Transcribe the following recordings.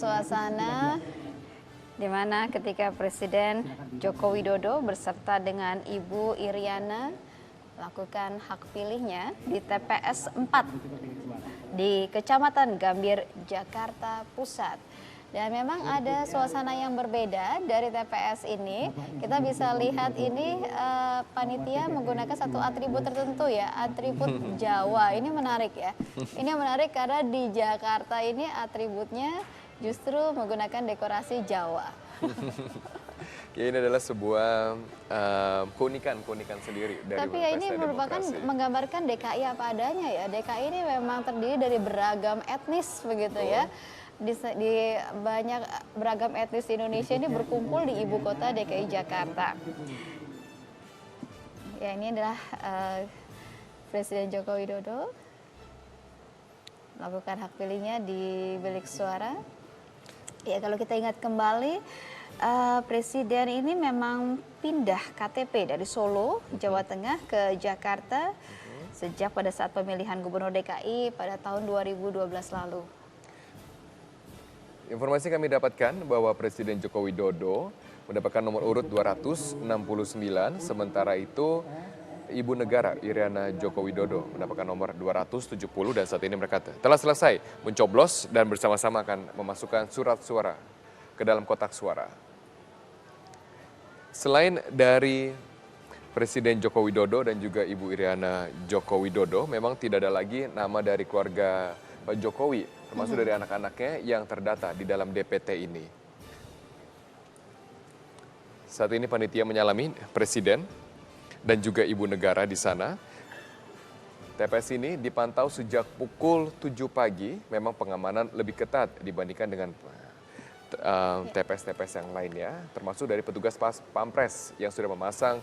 suasana di mana ketika Presiden Joko Widodo beserta dengan Ibu Iriana melakukan hak pilihnya di TPS 4 di Kecamatan Gambir, Jakarta Pusat. Dan memang ada suasana yang berbeda dari TPS ini. Kita bisa lihat ini panitia menggunakan satu atribut tertentu ya, atribut Jawa. Ini menarik ya. Ini menarik karena di Jakarta ini atributnya justru menggunakan dekorasi Jawa. Ya, ini adalah sebuah keunikan sendiri dari Tapi ya ini merupakan menggambarkan DKI apa adanya ya. DKI ini memang terdiri dari beragam etnis begitu ya. Di banyak beragam etnis di Indonesia ini berkumpul di ibu kota DKI Jakarta. Ya, ini adalah Presiden Joko Widodo melakukan hak pilihnya di bilik suara. Ya, kalau kita ingat kembali, Presiden ini memang pindah KTP dari Solo, Jawa Tengah ke Jakarta sejak pada saat pemilihan Gubernur DKI pada tahun 2012 lalu. Informasi kami dapatkan bahwa Presiden Joko Widodo mendapatkan nomor urut 269, sementara itu Ibu Negara Iriana Joko Widodo mendapatkan nomor 270 dan saat ini mereka telah selesai mencoblos dan bersama-sama akan memasukkan surat suara ke dalam kotak suara. Selain dari Presiden Joko Widodo dan juga Ibu Iriana Joko Widodo, memang tidak ada lagi nama dari keluarga Pak Jokowi, termasuk dari anak-anaknya yang terdata di dalam DPT ini. Saat ini panitia menyalami Presiden dan juga Ibu Negara di sana. TPS ini dipantau sejak pukul 7 pagi, memang pengamanan lebih ketat dibandingkan dengan TPS-TPS yang lainnya, termasuk dari petugas Pampres yang sudah memasang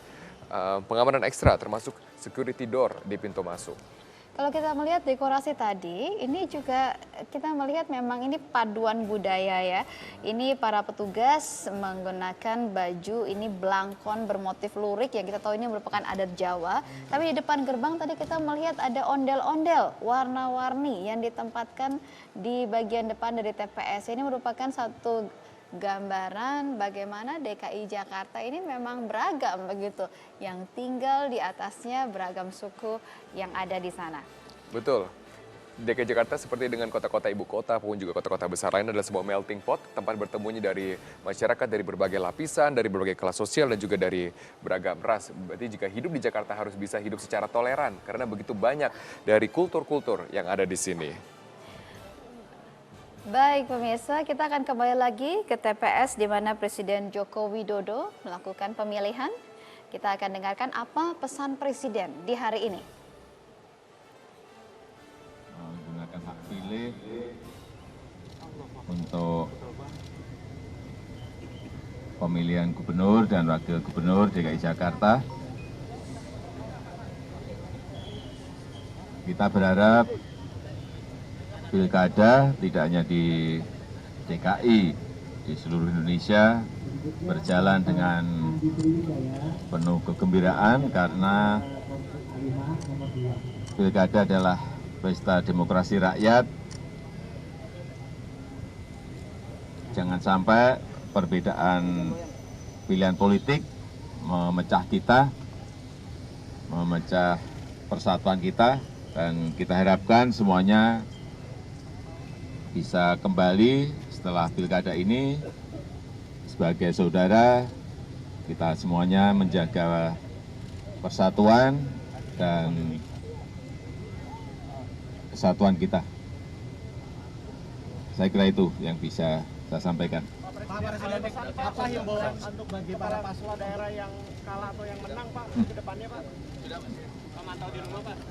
pengamanan ekstra, termasuk security door di pintu masuk. Kalau kita melihat dekorasi tadi, ini juga kita melihat memang ini paduan budaya ya. Ini para petugas menggunakan baju ini belangkon bermotif lurik yang kita tahu ini merupakan adat Jawa. Tapi di depan gerbang tadi kita melihat ada ondel-ondel warna-warni yang ditempatkan di bagian depan dari TPS. Ini merupakan satu gambaran bagaimana DKI Jakarta ini memang beragam begitu, yang tinggal di atasnya beragam suku yang ada di sana. Betul. DKI Jakarta seperti dengan kota-kota ibu kota maupun juga kota-kota besar lain adalah sebuah melting pot, tempat bertemunya dari masyarakat dari berbagai lapisan, dari berbagai kelas sosial dan juga dari beragam ras. Berarti jika hidup di Jakarta harus bisa hidup secara toleran karena begitu banyak dari kultur-kultur yang ada di sini. Baik pemirsa, kita akan kembali lagi ke TPS di mana Presiden Joko Widodo melakukan pemilihan. Kita akan dengarkan apa pesan Presiden di hari ini. Menggunakan hak pilih untuk pemilihan gubernur dan wakil gubernur DKI Jakarta. Kita berharap pilkada tidak hanya di DKI, di seluruh Indonesia berjalan dengan penuh kegembiraan karena pilkada adalah pesta demokrasi rakyat. Jangan sampai perbedaan pilihan politik memecah kita, memecah persatuan kita, dan kita harapkan semuanya bisa kembali setelah pilkada ini sebagai saudara, kita semuanya menjaga persatuan dan kesatuan kita. Saya kira itu yang bisa saya sampaikan. Pak Presiden, apa himbauan untuk bagi para paslon daerah yang kalah atau yang menang Pak ke depannya Pak? Sudah Pak mantau di rumah Pak.